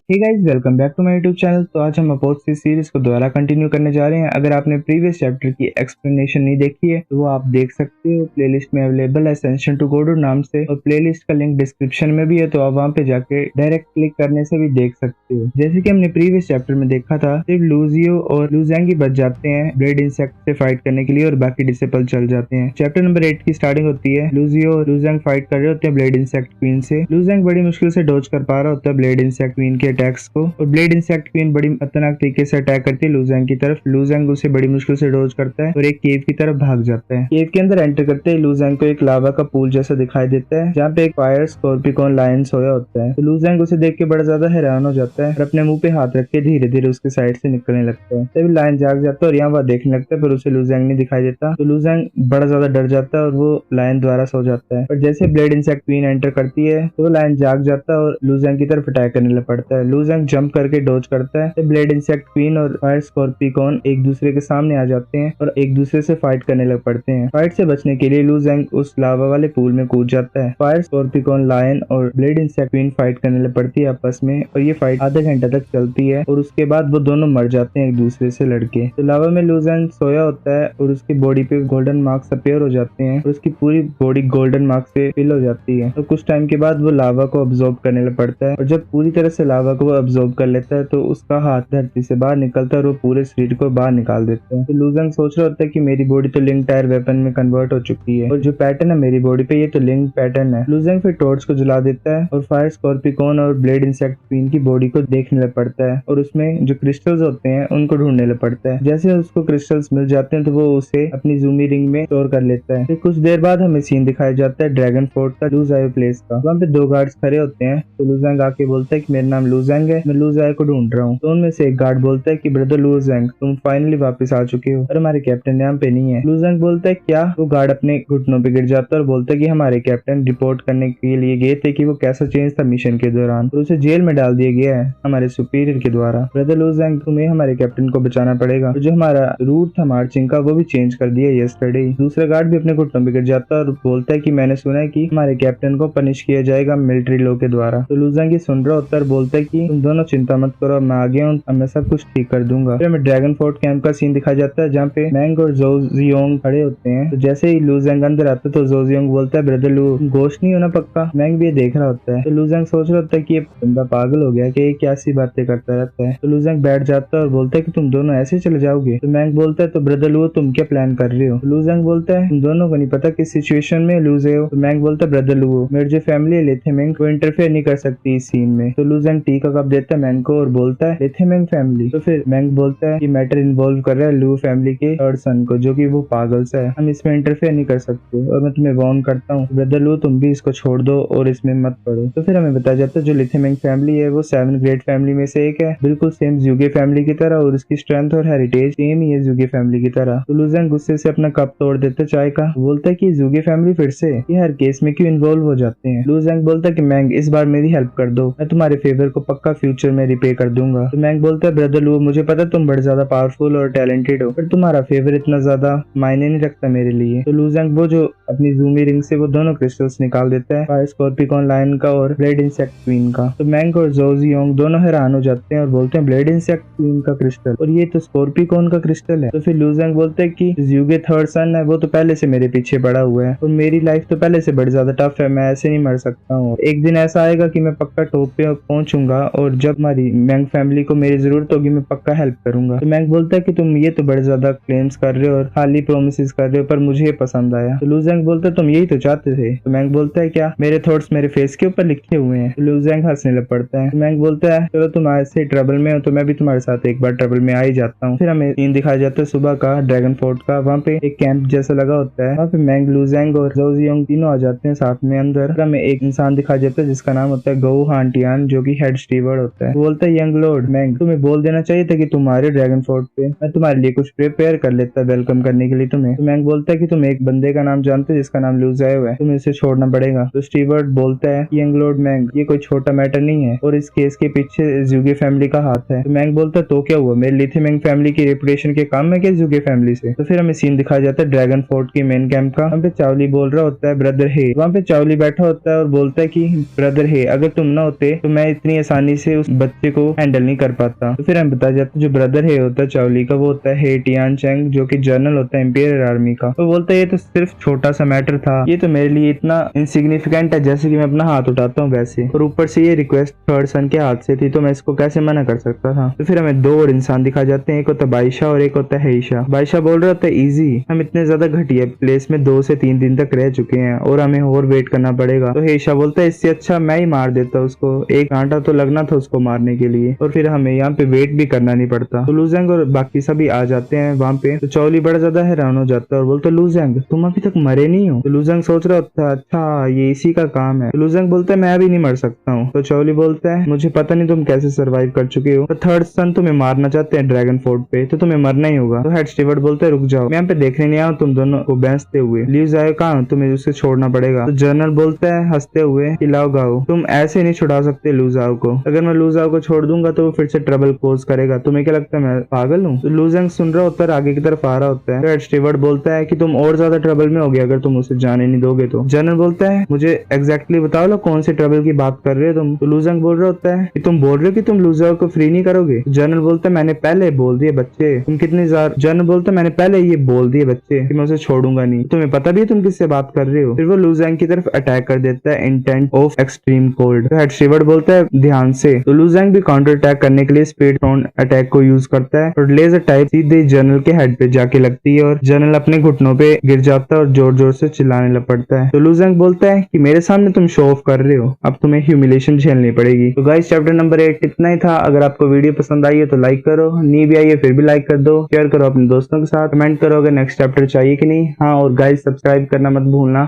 Hey guys, welcome back to my YouTube channel. तो आज हम अपोथ सीरीज को दोबारा कंटिन्यू करने जा रहे हैं। अगर आपने प्रीवियस चैप्टर की एक्सप्लेनेशन नहीं देखी है तो वो आप देख सकते हो, प्लेलिस्ट में अवेलेबल है असेंशन टू गॉड नाम से, और प्लेलिस्ट का लिंक डिस्क्रिप्शन में भी है, तो आप वहां पे जाके डायरेक्ट क्लिक करने से भी देख सकते हो। जैसे कि हमने प्रीवियस चैप्टर में देखा था, सिर्फ लूजियो और लूजेंग ही बच जाते हैं ब्लेड इंसेक्ट से फाइट करने के लिए और बाकी डिसेबल चल जाते हैं। चैप्टर नंबर 8 की स्टार्टिंग होती है, लूजियो और लूजेंग फाइट कर रहे होते हैं ब्लेड इंसेक्ट क्वीन से। लूजेंग बड़ी मुश्किल से डॉज कर पा रहा होता है ब्लेड इंसेक्ट क्वीन के अटैक्स को, और ब्लेड इंसेक्ट क्वीन बड़ी खतरनाक तरीके से अटैक करती है लूजेंग की तरफ। लूजेंग उसे बड़ी मुश्किल से डॉज करता है और एक केव की तरफ भाग जाता है। केव के अंदर एंटर करते ही लूजेंग को एक लावा का पूल जैसा दिखाई देता है, जहाँ पे एक फायर स्कॉर्पिकॉन लायन सोया होता है। तो लूजेंग उसे देख के बड़ा ज्यादा हैरान हो जाता है और अपने मुंह पे हाथ रख के धीरे धीरे उसके साइड से निकलने लगता है। तभी लायन जाग जाता है और यहाँ वह देखने लगता है, पर उसे लूजेंग नहीं दिखाई देता। तो लूजेंग बड़ा ज्यादा डर जाता है और वो लायन द्वारा सो जाता है। पर जैसे ब्लेड इंसेक्ट क्वीन एंटर करती है तो वो लायन जाग जाता है और लूजेंग की तरफ अटैक करने लग पड़ता है। लूजेंग जंप करके डॉज करता है। ब्लेड इंसेक्ट क्वीन और फायर स्कॉर्पिकॉन एक दूसरे के सामने आ जाते हैं और एक दूसरे से फाइट करने लग पड़ते हैं। फाइट से बचने के लिए लूजेंग उस लावा वाले पूल में कूद जाता है। फायर स्कॉर्पिकॉन, लायन और ब्लेड इंसेक्ट क्वीन फाइट करने लग पड़ती है आपस में, और ये फाइट आधे घंटे तक चलती है और उसके बाद वो दोनों मर जाते हैं एक दूसरे से लड़के। तो लावा में लूजेंग सोया होता है और उसकी बॉडी पे गोल्डन मार्क्स अपीयर हो जाते हैं और उसकी पूरी बॉडी गोल्डन मार्क्स से फिल हो जाती है। तो कुछ टाइम के बाद वो लावा को अब्सॉर्ब करने लग पड़ता है, और जब पूरी तरह से लावा को अब्सॉर्ब कर लेता है तो उसका हाथ धरती से बाहर निकलता है और वो पूरे शरीर को बाहर निकाल देता है। तो लूजेंग सोच रहा होता है कि मेरी बॉडी तो लिंक टायर वेपन में कन्वर्ट हो चुकी है और जो पैटर्न है मेरी बॉडी पे ये तो लिंक पैटर्न है। लूजेंग फिर टॉर्च को जला देता है और फायर स्कॉर्पिकॉन और ब्लेड इंसेक्ट क्वीन की बॉडी को देखने लग पड़ता है और उसमें जो क्रिस्टल्स होते हैं उनको ढूंढने लग पड़ता है। जैसे उसको क्रिस्टल्स मिल जाते हैं तो वो उसे अपनी जूमी रिंग में स्टोर कर लेता है। फिर कुछ देर बाद हमें सीन दिखाया जाता है ड्रैगन फोर्ट का, लूजायो प्लेस का। वहाँ पे दो गार्ड्स खड़े होते हैं। तो लूजेंग आके बोलता है कि मेरा नाम लूजेंग है, मैं लूजायो को ढूंढ रहा हूँ। तो उनमें से एक गार्ड बोलता है कि ब्रदर लूजेंग, तुम फाइनली वापस आ चुके हो और हमारे कैप्टन यहाँ पे नहीं है। लूजेंग बोलता है क्या? वो गार्ड अपने घुटनों पे गिर जाता है और बोलता है कि हमारे कैप्टन रिपोर्ट करने के लिए गए थे कि वो कैसा चेंज था मिशन के दौरान, और उसे जेल में डाल दिया गया है हमारे सुपीरियर के द्वारा। ब्रदर लूजेंग, तुम्हें हमारे कैप्टन को बचाना पड़ेगा, और जो हमारा रूट था मार्चिंग का वो भी चेंज कर दिया यस्टरडे। दूसरा गार्ड भी अपने घुटनों पे गिर जाता है और बोलता है कि मैंने सुना है कि हमारे कैप्टन को पनिश किया जाएगा मिलिट्री लॉ के द्वारा। तो लूजेंग ये सुन रहा होता है और बोलता है कि तुम दोनों चिंता मत करो, मैं आ गया हूँ, अब मैं सब कुछ ठीक कर दूंगा। फिर हमें ड्रैगन फोर्ट कैंप का सीन दिखाया जाता है, जहाँ पे मैंग और जोजियोंग खड़े होते हैं। तो जैसे ही लूजेंग अंदर आता है तो जोजियोंग बोलता है ब्रदर लू, गोश्त नहीं होना पक्का। मैंग भी ये देख रहा होता है। तो लूजेंग सोच रहा होता है कि ये बंदा पागल हो गया कि ये क्या सी बातें करता रहता है। तो लूजेंग बैठ जाता है और बोलता है कि तुम दोनों ऐसे चले जाओगे। तो मैंग बोलता है तो ब्रदर लू, तुम क्या प्लान कर रहे हो? तो लूजेंग बोलता है तुम दोनों को नहीं पता किस सिचुएशन में लूज है। तो मैंग बोलता है ब्रदर लू, मेरी जो फैमिली है लेथेमेंग, वो इंटरफेयर नहीं कर सकती इस सीन में। तो लूजेंग टी का कप देता है मैंग को और बोलता है लेथेमेंग फैमिली। तो फिर मैंग बोलता है कि मैटर इन्वॉल्व कर रहा है लू फैमिली के थर्ड सन को, जो कि वो पागल सा है, हम इसमें इंटरफेयर नहीं कर सकते और मैं तुम्हें वार्न करता हूँ ब्रदर लू, तुम भी इसको छोड़ दो और इसमें मत पड़ो। तो फिर हमें बताया जाता है जो लेथेमेंग फैमिली है वो 7 ग्रेट फैमिली में से एक है, बिल्कुल सेम ज़ुगे फैमिली की तरह, और उसकी स्ट्रेंथ और हेरिटेज सेम ही है ज़ुगे फैमिली की तरह। तो लूजेंग गुस्से से अपना कप तोड़ देता है चाय का, बोलता है कि ज़ुगे फैमिली फिर से ये हर केस में क्यों इन्वॉल्व हो जाते हैं। लूजेंग बोलता है कि मैंग, इस बार मेरी हेल्प कर दो, मैं तुम्हारे फेवर को पक्का फ्यूचर में रिपे कर दूंगा। तो मैंग बोलता है ब्रदर लू, मुझे पता तुम बड़े ज्यादा पावरफुल और टैलेंटेड हो, पर तुम्हारा फेवर इतना ज्यादा मायने नहीं रखता मेरे लिए। तो लूजेंग वो जो अपनी जूमी रिंग से वो दोनों क्रिस्टल्स निकाल देता है, फायर स्कॉर्पिकॉन लायन का और ब्लेड इंसेक्ट क्वीन का। तो मैंग और जोजियोंग दोनों हैरान हो जाते हैं और बोलते हैं ब्लेड इंसेक्ट क्वीन का क्रिस्टल, और ये तो स्कॉर्पिकॉन का क्रिस्टल है। तो फिर लूजेंग बोलते हैं कि ज़ुगे थर्ड सन है वो तो पहले से मेरे पीछे पड़ा हुआ है और मेरी लाइफ तो पहले से बड़ी ज्यादा टफ है, मैं ऐसे नहीं मर सकता हूँ। एक दिन ऐसा आएगा कि मैं पक्का टॉप पे पहुंचूंगा और जब हमारी मैंग फैमिली को मेरी जरूरत होगी मैं पक्का हेल्प करूंगा। तो मैंग बोलता है कि तुम ये तो बड़े ज्यादा क्लेम्स कर रहे हो और खाली प्रोमिस कर रहे हो, पर मुझे ये पसंद आया। तो लूजेंग बोलता है तुम यही तो चाहते थे। तो मैंग बोलता है क्या मेरे थॉट्स मेरे फेस के ऊपर लिखे हुए हैं? तो लूजेंग हंसने लग पड़ता है। तो मैंग बोलता है चलो तुम ऐसे ट्रबल में हो तो मैं भी तुम्हारे साथ एक बार ट्रबल में आ ही जाता हूँ। फिर हमें सीन दिखाया जाता है सुबह का ड्रैगन फोर्ट का, वहाँ पे एक कैंप जैसा लगा होता है, वहाँ पे मैंग, लूजेंग और जोजियोंग तीनों आ जाते हैं साथ में अंदर। हमें एक इंसान दिखाया जाता है जिसका नाम होता है गो हांटियान, जो कि हेड स्टीवर्ड होता है। बोलता है यंग लॉर्ड मैंग, तुम्हें बोल देना चाहिए था कि तुम्हारे ड्रैगन फोर्ट पे मैं तुम्हारे लिए कुछ प्रिपेयर कर लेता वेलकम करने के लिए तुम्हें। तो मैंग बोलता है कि तुम एक बंदे का नाम जानते हो जिसका नाम लूजायो है, तुम्हें उसे छोड़ना पड़ेगा। तो स्टीवर्ड बोलता है यंग लॉर्ड मैंग, ये कोई छोटा मैटर नहीं है और इस केस के पीछे ज़ुगे फैमिली का हाथ है। तो मैंग बोलता है तो क्या हुआ, मेरे लेथेमेंग फैमिली की रेपुटेशन के काम है क्या ज़ुगे फैमिली से? तो फिर हमें सीन दिखाया जाता है ड्रैगन फोर्ट की मेन कैंप का। वहाँ पे चावली बोल रहा होता है ब्रदर हे, वहाँ पे चावली बैठा होता है और बोलता है कि ब्रदर हे, अगर तुम ना होते तो मैं इतनी आसानी आसानी से उस बच्चे को हैंडल नहीं कर पाता। तो फिर हमें बताया जाता है जो ब्रदर है होता है चावली का, वो होता है हे टियान चैंग, जो कि जनरल होता है इंपीरियल आर्मी का। तो बोलता है ये तो सिर्फ छोटा सा मैटर था, ये तो मेरे लिए इतना इनसिग्निफिकेंट है जैसे कि मैं अपना हाथ उठाता हूँ वैसे, और ऊपर से ये रिक्वेस्ट थर्ड सन के हाथ से थी, तो मैं इसको कैसे मना कर सकता था। तो फिर हमें दो और इंसान दिखा जाते हैं, एक होता है बाइशा और एक होता है हेईशा। बाइशा बोल रहा था इजी, हम इतने ज्यादा घटिया प्लेस में 2 से 3 दिन तक रह चुके हैं और हमें और वेट करना पड़ेगा। तो हेईशा बोलता है इससे अच्छा मैं ही मार देता उसको, एक घंटा तो लगना था उसको मारने के लिए और फिर हमें यहाँ पे वेट भी करना नहीं पड़ता। तो लूजेंग और बाकी सभी आ जाते हैं वहाँ पे। तो चौली बड़ा ज्यादा हैरान हो जाता है और बोलता है लूजेंग तुम अभी तक मरे नहीं हो। तो लूजेंग सोच रहा होता है अच्छा ये इसी का काम है। तो लूजेंग बोलता है मैं अभी नहीं मर सकता हूँ। तो चौली बोलता है मुझे पता नहीं तुम कैसे सर्वाइव कर चुके हो, तो थर्ड सन तुम्हें मारना चाहते हैं ड्रैगन फोर्ट पे, तो तुम्हें मरना ही होगा। तो हेड स्टीवर्ड बोलते है रुक जाओ, मैं यहाँ पे देखने नहीं आया तुम दोनों को बेंचते हुए, लीव जाए कहाँ, तुम्हें उसे छोड़ना पड़ेगा। तो जनरल बोलता है हंसते हुए कि लाओ गाओ तुम ऐसे नहीं छुड़ा सकते लूजाओ को, अगर मैं लूजाओ को छोड़ दूंगा तो वो फिर से ट्रबल कोज करेगा, तुम्हें क्या लगता है मैं पागल हूँ। तो लूजेंग सुन रहा होता है, आगे की तरफ आ रहा होता है। तो हेड स्टीवर्ड बोलता है कि तुम और ज्यादा ट्रबल में हो गया अगर तुम उसे जाने नहीं दोगे तो। जनरल बोलता है मुझे एग्जैक्टली बताओ लो कौन से ट्रबल की बात कर रहे हो तुम। तो लूजेंग बोल रहा होता है कि तुम बोल रहे हो कि तुम लूजाओ को फ्री नहीं करोगे। जनरल बोलता है मैंने पहले बोल दिए बच्चे, तुम कितने जनरल बोलता है मैंने पहले ये बोल दिए बच्चे कि मैं उसे छोड़ूंगा नहीं, तुम्हें पता भी है तुम किससे बात कर रहे हो। फिर वो लूजेंग की तरफ अटैक कर देता है इंटेंट ऑफ एक्सट्रीम कोल्ड। तो हेड स्टीवर्ड बोलता है ध्यान से। तो लूजेंग भी काउंटर अटैक करने के लिए स्पीड थ्रोन अटैक को यूज करता है और लेजर टाइप सीधे जनरल के हेड पे जाके लगती है और जनरल अपने घुटनों पे गिर जाता है और जोर जोर से चिल्लाने लग पड़ता है। तो लूजेंग बोलता है कि मेरे सामने तुम शो ऑफ कर रहे हो, अब तुम्हें ह्यूमिलेशन झेलनी पड़ेगी। तो गाइस चैप्टर नंबर 8 इतना ही था। अगर आपको वीडियो पसंद आई है तो लाइक करो, नहीं भी आई है फिर भी लाइक कर दो, शेयर करो अपने दोस्तों के साथ, कमेंट करो अगर नेक्स्ट चैप्टर चाहिए कि नहीं। हाँ और गाइस सब्सक्राइब करना मत भूलना।